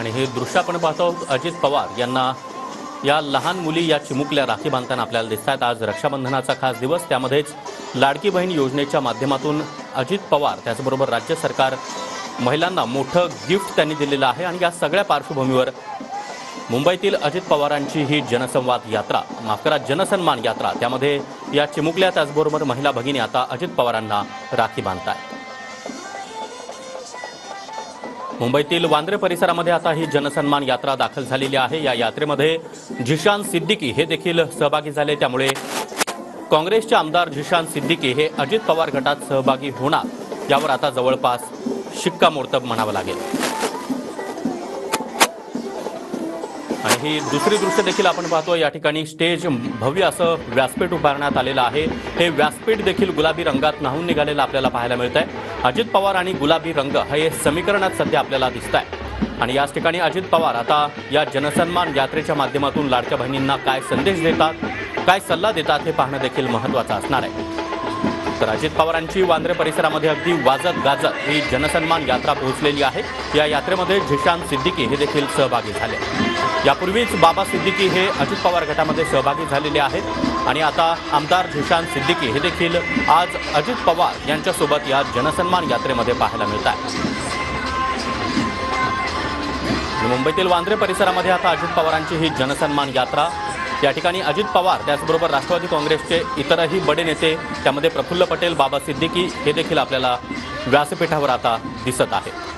आणि हे दृश्य आपण पाहतो अजित पवार यांना या लहान मुली या चिमुकल्या राखी बांधताना आपल्याला दिसतात। आज रक्षाबंधनाचा खास दिवस, त्यामध्येच लाडकी बहीण योजनेच्या माध्यमातून अजित पवार त्याचबरोबर राज्य सरकार महिलांना मोठं गिफ्ट त्यांनी दिलेलं आहे। आणि या सगळ्या पार्श्वभूमीवर मुंबईतील अजित पवारांची ही जनसंवाद यात्रा, माफ करा जनसन्मान यात्रा, त्यामध्ये या चिमुकल्या त्याचबरोबर महिला भगिनी आता अजित पवारांना राखी बांधतायत। मुंबईतील वांद्रे परिसरामध्ये आता ही जनसन्मान यात्रा दाखल झालेली आहे। या यात्रेमध्ये झिशान सिद्दीकी हे देखील सहभागी झाले, त्यामुळे काँग्रेसचे आमदार झिशान सिद्दीकी हे अजित पवार गटात सहभागी होणार यावर आता जवळपास शिक्कामोर्तब म्हणावं लागेल। आणि ही दुसरी दृश्य देखील आपण पाहतो। या ठिकाणी स्टेज भव्य असं व्यासपीठ उभारण्यात आलेलं आहे। हे व्यासपीठ देखील गुलाबी रंगात न्हाऊन निघालेलं आपल्याला पाहायला मिळत आहे। अजित पवार आणि गुलाबी रंग हे समीकरणात सध्या आपल्याला दिसत आहे। आणि याच ठिकाणी अजित पवार आता या जनसन्मान यात्रेच्या माध्यमातून लाडक्या बहिणींना काय संदेश देतात, काय सल्ला देतात हे पाहणं देखील महत्त्वाचं असणार आहे। तर अजित पवारांची वांद्रे परिसरामध्ये अगदी वाजत गाजत ही जनसन्मान यात्रा पोहोचलेली आहे। या यात्रेमध्ये झिशान सिद्दीकी हे देखील सहभागी झाले। यापूर्वीच बाबा सिद्दीकी हे अजित पवार गटामध्ये सहभागी झालेले आहेत आणि आता आमदार झिशान सिद्दीकी हे देखील आज अजित पवार यांच्यासोबत या जनसन्मान यात्रेमध्ये पाहायला मिळत आहे। मुंबईतील वांद्रे परिसरामध्ये आता अजित पवारांची ही जनसन्मान यात्रा, या ठिकाणी अजित पवार त्याचबरोबर राष्ट्रवादी काँग्रेसचे इतरही बडे नेते, त्यामध्ये प्रफुल्ल पटेल, बाबा सिद्दीकी हे देखील आपल्याला व्यासपीठावर आता दिसत आहेत।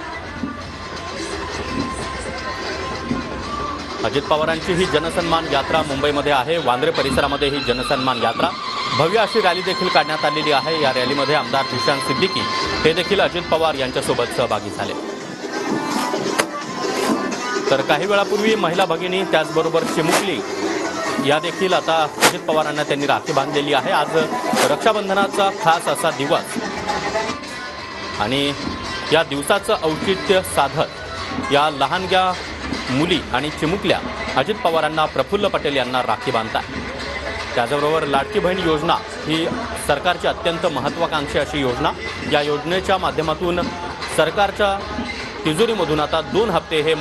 अजित पवारांची ही जनसन्मान यात्रा मुंबईमध्ये आहे। वांद्रे परिसरामध्ये ही जनसन्मान यात्रा भव्य अशी रॅली देखील काढण्यात आलेली आहे। या रॅलीमध्ये आमदार झिशान सिद्दीकी हे देखील अजित पवार यांच्यासोबत सहभागी झाले। तर काही वेळापूर्वी महिला भगिनी त्याचबरोबर चिमुकली या देखील आता अजित पवारांना त्यांनी राखी बांधलेली आहे। आज रक्षाबंधनाचा खास असा दिवस आणि या दिवसाचं औचित्य साधत या लहानग्या मुली आणि चिमुकल्या अजित पवारांना, प्रफुल्ल पटेल यांना राखी बांधतात। त्याचबरोबर लाडकी बहीण योजना ही सरकारची अत्यंत महत्त्वाकांक्षी अशी योजना, या योजनेच्या माध्यमातून सरकारच्या तिजोरीमधून आता 2 हप्ते हे